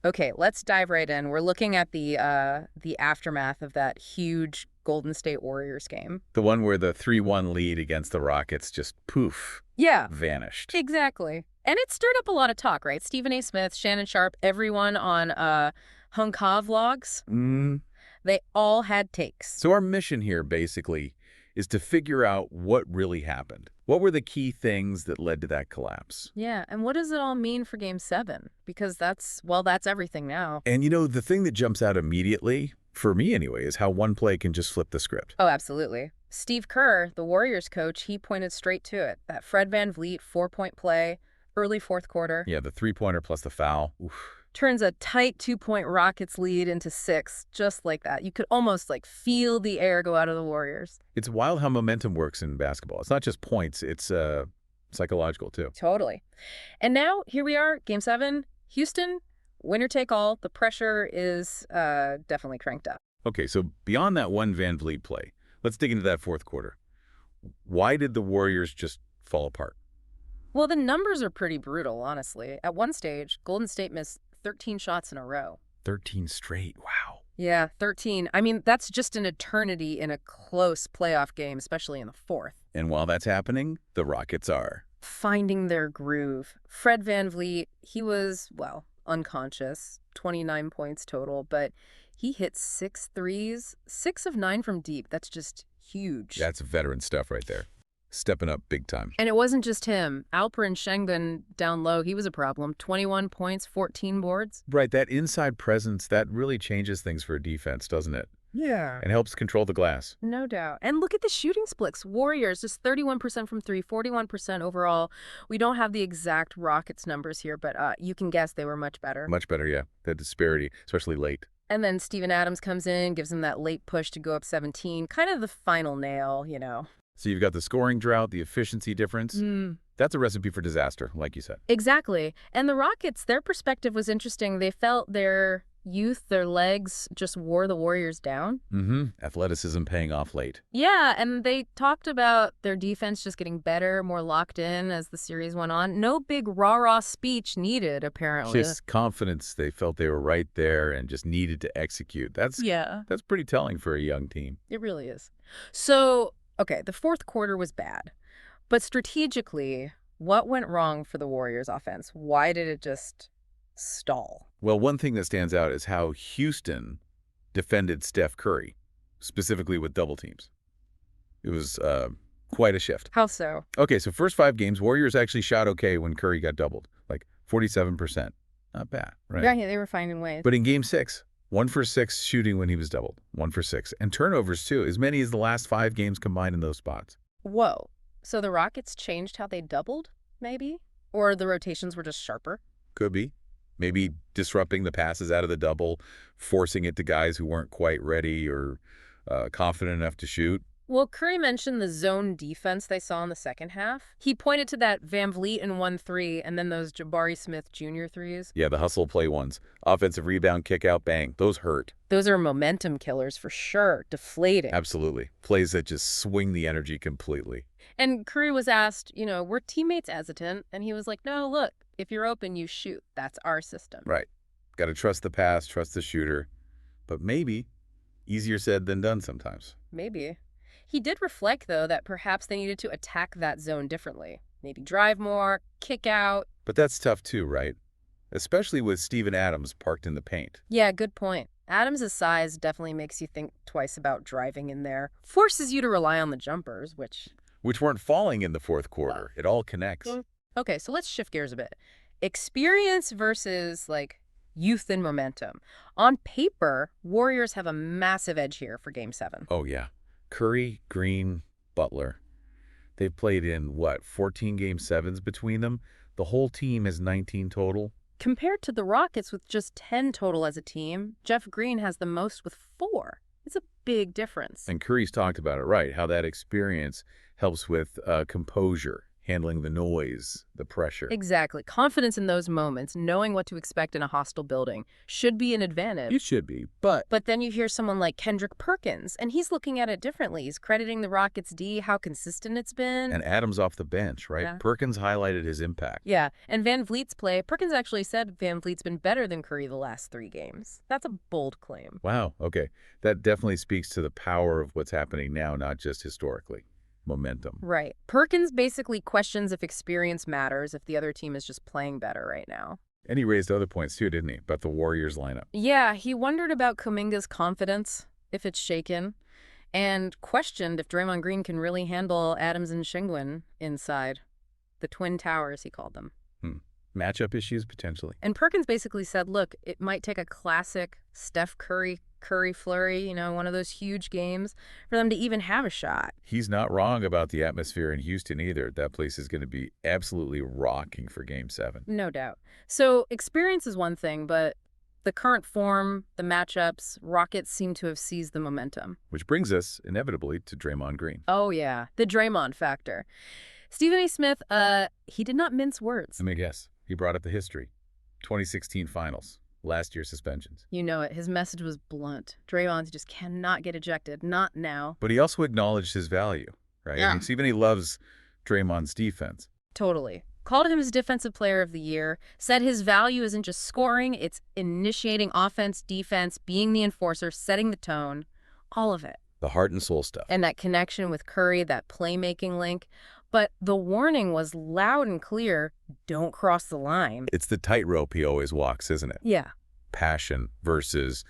Okay, let's dive right in. We're looking at the aftermath of that huge Golden State Warriors game. The one where the 3-1 lead against the Rockets just poof, Yeah, vanished. exactly. And it stirred up a lot of talk, right? Stephen A. Smith, Shannon Sharp, everyone on Hung Ka vlogs, Mm. they all had takes. So our mission here basically is to figure out what really happened. What were the key things that led to that collapse? Yeah, and what does it all mean for Game 7? Because that's everything now. And the thing that jumps out immediately, for me anyway, is how one play can just flip the script. Oh, absolutely. Steve Kerr, the Warriors coach, he pointed straight to it. That Fred VanVleet 4-point play, early fourth quarter. Yeah, the three-pointer plus the foul. Oof. Turns a tight 2-point Rockets lead into 6, just like that. You could almost feel the air go out of the Warriors. It's wild how momentum works in basketball. It's not just points, it's psychological too. Totally. And now here we are, Game 7, Houston, winner take all. The pressure is definitely cranked up. Okay, so beyond that one Van Vliet play, let's dig into that fourth quarter. Why did the Warriors just fall apart? Well, the numbers are pretty brutal, honestly. At one stage, Golden State missed 13 shots in a row. 13 straight, wow. Yeah, 13. I mean, that's just an eternity in a close playoff game, especially in the fourth. And while that's happening, the Rockets are. Finding their groove. Fred VanVleet, he was, unconscious, 29 points total, but he hit 6 threes, 6 of 9 from deep. That's just huge. That's veteran stuff right there. Stepping up big time. And it wasn't just him. Alperen Sengun down low, he was a problem. 21 points, 14 boards. Right, that inside presence, that really changes things for a defense, doesn't it? Yeah. And helps control the glass. No doubt. And look at the shooting splits. Warriors, just 31% from 3, 41% overall. We don't have the exact Rockets numbers here, but you can guess they were much better. Much better, yeah. That disparity, especially late. And then Steven Adams comes in, gives him that late push to go up 17. Kind of the final nail, you know. So you've got the scoring drought, the efficiency difference. That's a recipe for disaster, like you said. Exactly. And the Rockets, their perspective was interesting. They felt their youth, their legs just wore the Warriors down. Athleticism paying off late. Yeah, and they talked about their defense just getting better, more locked in as the series went on. No big rah-rah speech needed, apparently. Just confidence. They felt they were right there and just needed to execute. That's pretty telling for a young team. It really is. So, okay, the fourth quarter was bad. But strategically, what went wrong for the Warriors offense? Why did it just stall? Well, one thing that stands out is how Houston defended Steph Curry, specifically with double teams. It was quite a shift. How so? Okay, so first 5 games, Warriors actually shot okay when Curry got doubled, like 47%. Not bad, right? Yeah, they were finding ways. But in Game 6, 1 for 6 shooting when he was doubled, 1 for 6. And turnovers, too, as many as the last 5 games combined in those spots. Whoa. So the Rockets changed how they doubled, maybe? Or the rotations were just sharper? Could be. Maybe disrupting the passes out of the double, forcing it to guys who weren't quite ready or confident enough to shoot. Well, Curry mentioned the zone defense they saw in the second half. He pointed to that VanVleet and 1-3, and then those Jabari Smith Jr. threes. Yeah, the hustle play ones. Offensive rebound, kick out, bang. Those hurt. Those are momentum killers for sure. Deflating. Absolutely. Plays that just swing the energy completely. And Curry was asked, were teammates hesitant? And he was like, no, look, if you're open, you shoot. That's our system. Right. Got to trust the pass, trust the shooter. But maybe easier said than done sometimes. Maybe. He did reflect, though, that perhaps they needed to attack that zone differently. Maybe drive more, kick out. But that's tough too, right? Especially with Steven Adams parked in the paint. Yeah, good point. Adams' size definitely makes you think twice about driving in there. Forces you to rely on the jumpers, which weren't falling in the fourth quarter. It all connects. Okay, so let's shift gears a bit. Experience versus, youth and momentum. On paper, Warriors have a massive edge here for Game 7. Oh, yeah. Curry, Green, Butler. They've played in, 14 Game 7s between them? The whole team has 19 total. Compared to the Rockets with just 10 total as a team, Jeff Green has the most with 4. It's a big difference. And Curry's talked about it, right, how that experience helps with composure. handling the noise, the pressure. Exactly. Confidence in those moments, knowing what to expect in a hostile building, should be an advantage. It should be, but But then you hear someone like Kendrick Perkins, and he's looking at it differently. He's crediting the Rockets' D, how consistent it's been. and Adams off the bench, right? Yeah. Perkins highlighted his impact. Yeah, and Van Vliet's play, Perkins actually said Van Vliet's been better than Curry the last 3 games. That's a bold claim. Wow, okay. That definitely speaks to the power of what's happening now, not just historically. Momentum. Right. Perkins basically questions if experience matters, if the other team is just playing better right now. And he raised other points too, didn't he? About the Warriors lineup. Yeah, he wondered about Kuminga's confidence, if it's shaken, and questioned if Draymond Green can really handle Adams and Shingun inside. The Twin Towers, he called them. Matchup issues, potentially. And Perkins basically said, look, it might take a classic Steph Curry flurry, one of those huge games, for them to even have a shot. He's not wrong about the atmosphere in Houston either. That place is going to be absolutely rocking for Game 7. No doubt. So experience is one thing, but the current form, the matchups, Rockets seem to have seized the momentum. Which brings us, inevitably, to Draymond Green. Oh, yeah, the Draymond factor. Stephen A. Smith, he did not mince words. Let me guess. He brought up the history. 2016 finals. Last year's suspensions. You know it. His message was blunt. Draymond just cannot get ejected. Not now. But he also acknowledged his value, right? Yeah. I mean, Stephen, he loves Draymond's defense. Totally. Called him his defensive player of the year, said his value isn't just scoring, it's initiating offense, defense, being the enforcer, setting the tone, all of it. The heart and soul stuff. And that connection with Curry, that playmaking link. But the warning was loud and clear, don't cross the line. It's the tightrope he always walks, isn't it? Yeah. Passion versus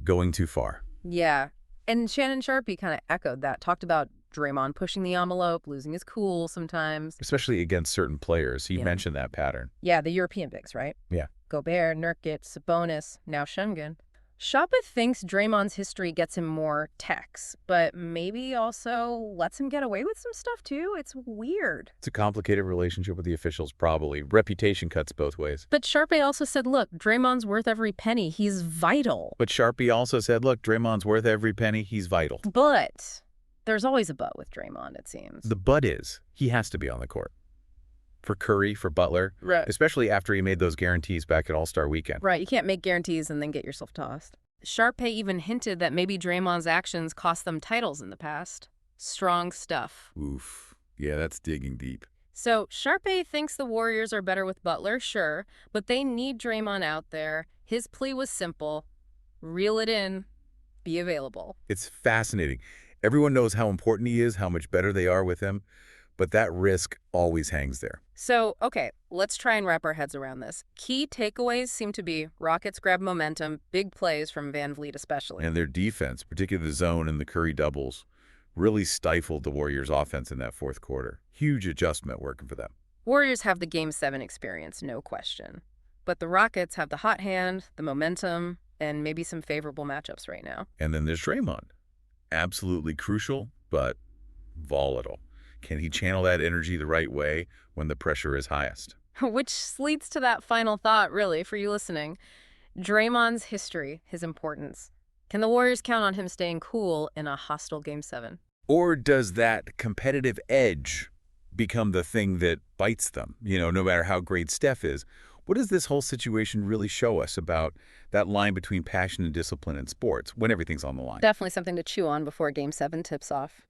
going too far. Yeah. And Shannon Sharpe kind of echoed that, talked about Draymond pushing the envelope, losing his cool sometimes. Especially against certain players. He Yeah. mentioned that pattern. Yeah, the European bigs, right? Yeah. Gobert, Nurkic, Sabonis, now Şengün. Sharpe thinks Draymond's history gets him more techs, but maybe also lets him get away with some stuff too. It's weird. It's a complicated relationship with the officials, probably. Reputation cuts both ways. But Sharpe also said, look, Draymond's worth every penny. He's vital. But Sharpe also said, look, Draymond's worth every penny. He's vital. But there's always a but with Draymond, it seems. The but is, he has to be on the court. For Curry, for Butler, Right. especially after he made those guarantees back at All-Star Weekend. Right, you can't make guarantees and then get yourself tossed. Sharpe even hinted that maybe Draymond's actions cost them titles in the past. Strong stuff. Oof. Yeah, that's digging deep. So Sharpe thinks the Warriors are better with Butler, sure, but they need Draymond out there. His plea was simple. Reel it in. Be available. It's fascinating. Everyone knows how important he is, how much better they are with him, but that risk always hangs there. So, okay, let's try and wrap our heads around this. Key takeaways seem to be Rockets grab momentum, big plays from Van Vliet especially. And their defense, particularly the zone and the Curry doubles, really stifled the Warriors' offense in that fourth quarter. Huge adjustment working for them. Warriors have the Game 7 experience, no question. But the Rockets have the hot hand, the momentum, and maybe some favorable matchups right now. And then there's Draymond. Absolutely crucial, but volatile. Can he channel that energy the right way when the pressure is highest? Which leads to that final thought, really, for you listening. Draymond's history, his importance. Can the Warriors count on him staying cool in a hostile Game 7? Or does that competitive edge become the thing that bites them? No matter how great Steph is. What does this whole situation really show us about that line between passion and discipline in sports when everything's on the line? Definitely something to chew on before Game 7 tips off.